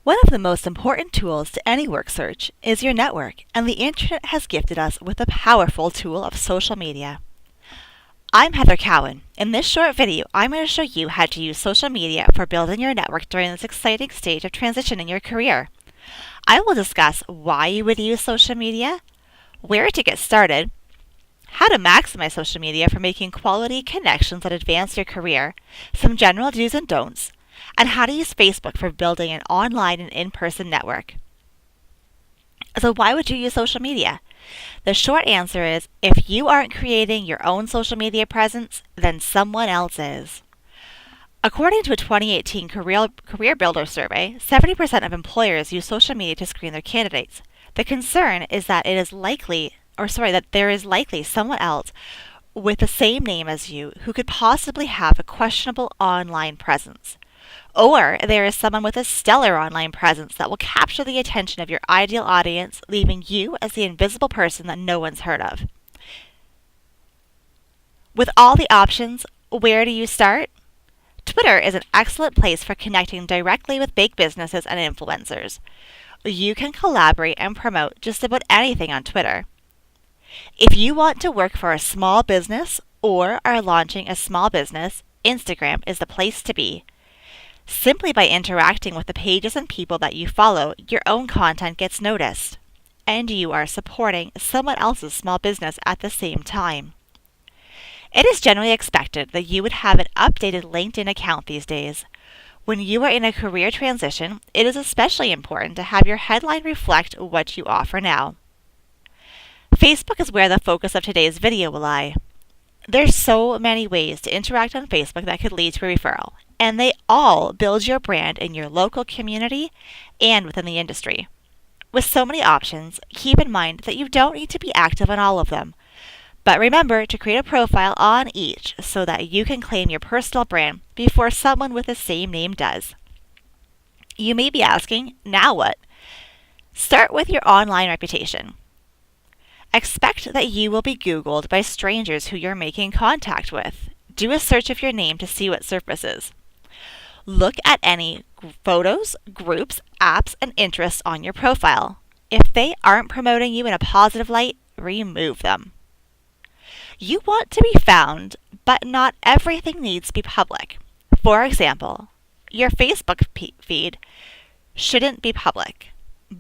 One of the most important tools to any work search is your network, and the internet has gifted us with the powerful tool of social media. I'm Heather Cowan. In this short video, I'm going to show you how to use social media for building your network during this exciting stage of transition in your career. I will discuss why you would use social media, where to get started, how to maximize social media for making quality connections that advance your career, some general do's and don'ts, and how to use Facebook for building an online and in-person network. So why would you use social media? The short answer is, if you aren't creating your own social media presence, then someone else is. According to a 2018 Career Builder survey, 70% of employers use social media to screen their candidates. The concern is that there is likely someone else with the same name as you who could possibly have a questionable online presence. Or there is someone with a stellar online presence that will capture the attention of your ideal audience, leaving you as the invisible person that no one's heard of. With all the options, where do you start? Twitter is an excellent place for connecting directly with big businesses and influencers. You can collaborate and promote just about anything on Twitter. If you want to work for a small business or are launching a small business, Instagram is the place to be. Simply by interacting with the pages and people that you follow, your own content gets noticed, and you are supporting someone else's small business at the same time. It is generally expected that you would have an updated LinkedIn account these days. When you are in a career transition, it is especially important to have your headline reflect what you offer now. Facebook is where the focus of today's video will lie. There's so many ways to interact on Facebook that could lead to a referral, and they all build your brand in your local community and within the industry. With so many options, keep in mind that you don't need to be active on all of them. But remember to create a profile on each so that you can claim your personal brand before someone with the same name does. You may be asking, now what? Start with your online reputation. Expect that you will be Googled by strangers who you're making contact with. Do a search of your name to see what surfaces. Look at any photos, groups, apps, and interests on your profile. If they aren't promoting you in a positive light, remove them. You want to be found, but not everything needs to be public. For example, your Facebook feed shouldn't be public,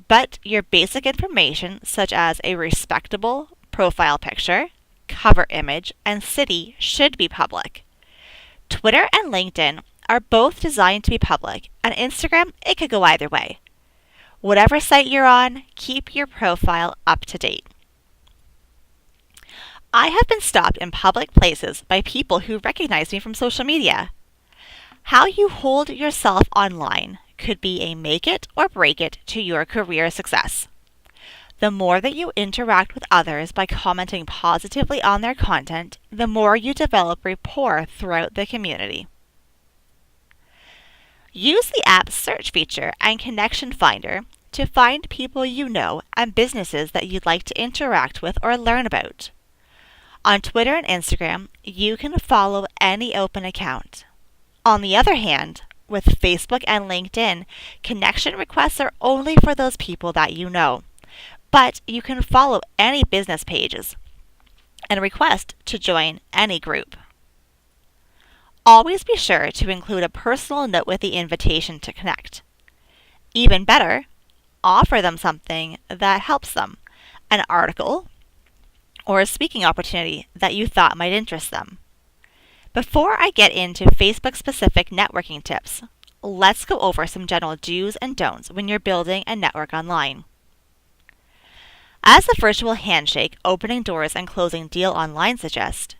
but your basic information, such as a respectable profile picture, cover image, and city, should be public. Twitter and LinkedIn are both designed to be public, and Instagram, it could go either way. Whatever site you're on, keep your profile up to date. I have been stopped in public places by people who recognize me from social media. How you hold yourself online could be a make it or break it to your career success. The more that you interact with others by commenting positively on their content, the more you develop rapport throughout the community. Use the app's search feature and connection finder to find people you know and businesses that you'd like to interact with or learn about. On Twitter and Instagram, you can follow any open account. On the other hand, with Facebook and LinkedIn, connection requests are only for those people that you know, but you can follow any business pages and request to join any group. Always be sure to include a personal note with the invitation to connect. Even better, offer them something that helps them, an article or a speaking opportunity that you thought might interest them. Before I get into Facebook-specific networking tips, let's go over some general do's and don'ts when you're building a network online. As the virtual handshake, opening doors, and closing deal online suggest,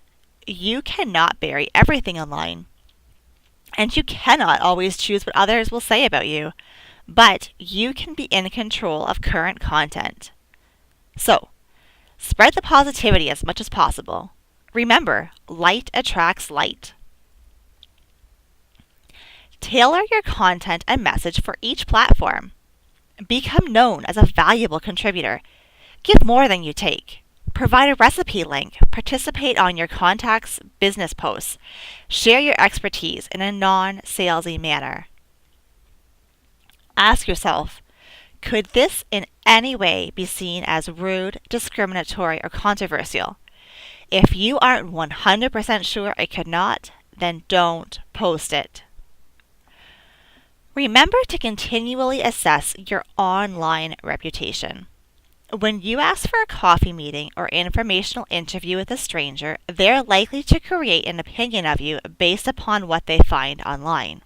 you cannot bury everything online. And you cannot always choose what others will say about you, but you can be in control of current content. So, spread the positivity as much as possible. Remember, light attracts light. Tailor your content and message for each platform. Become known as a valuable contributor. Give more than you take. Provide a recipe link. Participate on your contacts' business posts. Share your expertise in a non-salesy manner. Ask yourself, could this in any way be seen as rude, discriminatory, or controversial? If you aren't 100% sure it could not, then don't post it. Remember to continually assess your online reputation. When you ask for a coffee meeting or informational interview with a stranger, they're likely to create an opinion of you based upon what they find online.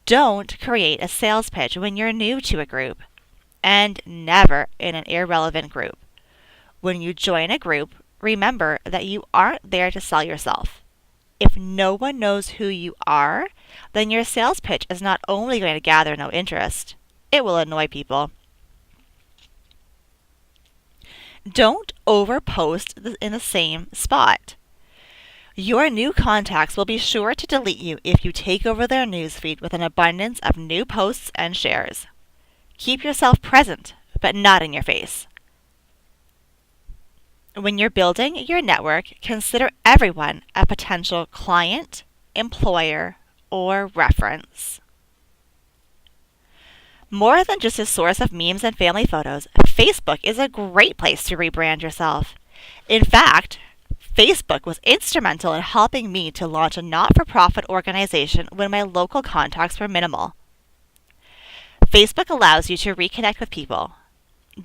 Don't create a sales pitch when you're new to a group, and never in an irrelevant group. When you join a group, remember that you aren't there to sell yourself. If no one knows who you are, then your sales pitch is not only going to gather no interest, it will annoy people. Don't overpost in the same spot. Your new contacts will be sure to delete you if you take over their newsfeed with an abundance of new posts and shares. Keep yourself present, but not in your face. When you're building your network, consider everyone a potential client, employer, or reference. More than just a source of memes and family photos, Facebook is a great place to rebrand yourself. In fact, Facebook was instrumental in helping me to launch a not-for-profit organization when my local contacts were minimal. Facebook allows you to reconnect with people.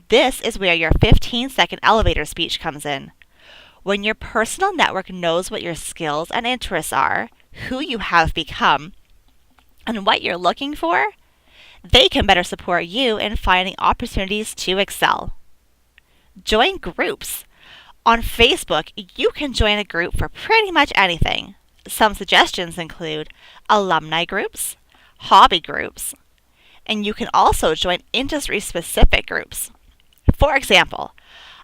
This is where your 15-second elevator speech comes in. When your personal network knows what your skills and interests are, who you have become, and what you're looking for, they can better support you in finding opportunities to excel. Join groups. On Facebook, you can join a group for pretty much anything. Some suggestions include alumni groups, hobby groups, and you can also join industry-specific groups. For example,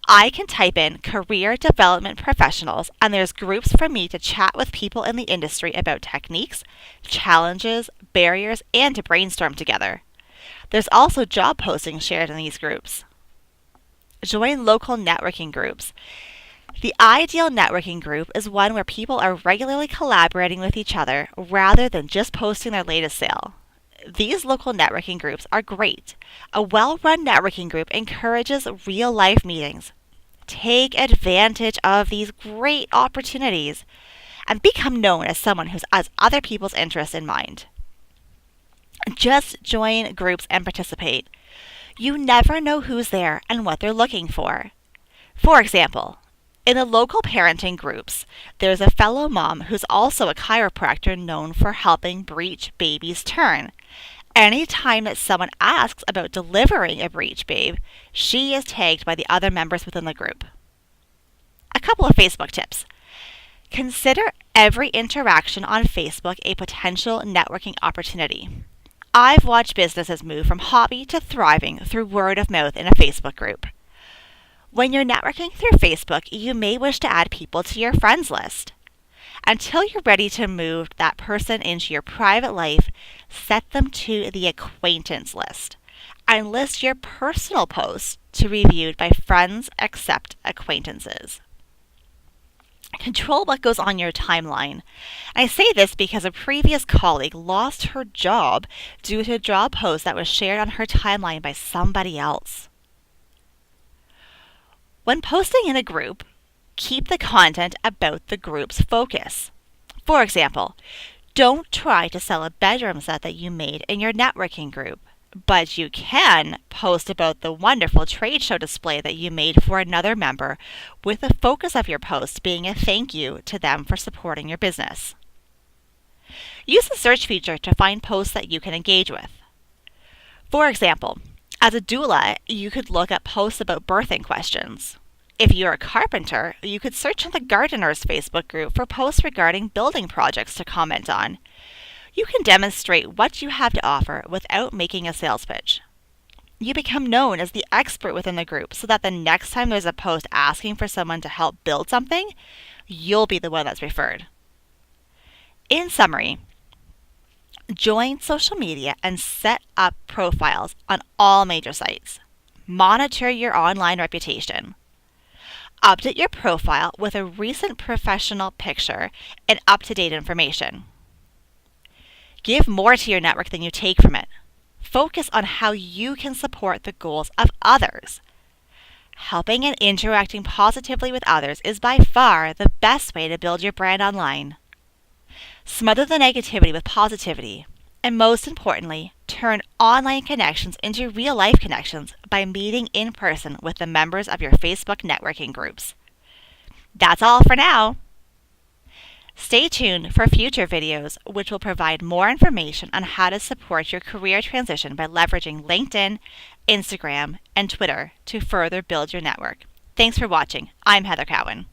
I can type in career development professionals, and there's groups for me to chat with people in the industry about techniques, challenges, barriers, and to brainstorm together. There's also job postings shared in these groups. Join local networking groups. The ideal networking group is one where people are regularly collaborating with each other rather than just posting their latest sale. These local networking groups are great. A well-run networking group encourages real-life meetings. Take advantage of these great opportunities and become known as someone who has other people's interests in mind. Just join groups and participate. You never know who's there and what they're looking for. For example, in the local parenting groups, there's a fellow mom who's also a chiropractor known for helping breech babies turn. Anytime that someone asks about delivering a breech babe, she is tagged by the other members within the group. A couple of Facebook tips. Consider every interaction on Facebook a potential networking opportunity. I've watched businesses move from hobby to thriving through word of mouth in a Facebook group. When you're networking through Facebook, you may wish to add people to your friends list. Until you're ready to move that person into your private life, set them to the acquaintance list and list your personal posts to be viewed by friends except acquaintances. Control what goes on your timeline. I say this because a previous colleague lost her job due to a job post that was shared on her timeline by somebody else. When posting in a group, keep the content about the group's focus. For example, don't try to sell a bedroom set that you made in your networking group, but you can post about the wonderful trade show display that you made for another member, with the focus of your post being a thank you to them for supporting your business. Use the search feature to find posts that you can engage with. For example, as a doula, you could look at posts about birthing questions. If you're a carpenter, you could search in the Gardeners Facebook group for posts regarding building projects to comment on. You can demonstrate what you have to offer without making a sales pitch. You become known as the expert within the group so that the next time there's a post asking for someone to help build something, you'll be the one that's referred. In summary, join social media and set up profiles on all major sites. Monitor your online reputation. Update your profile with a recent professional picture and up-to-date information. Give more to your network than you take from it. Focus on how you can support the goals of others. Helping and interacting positively with others is by far the best way to build your brand online. Smother the negativity with positivity, and most importantly, turn online connections into real-life connections by meeting in person with the members of your Facebook networking groups. That's all for now. Stay tuned for future videos which will provide more information on how to support your career transition by leveraging LinkedIn, Instagram, and Twitter to further build your network. Thanks for watching. I'm Heather Cowan.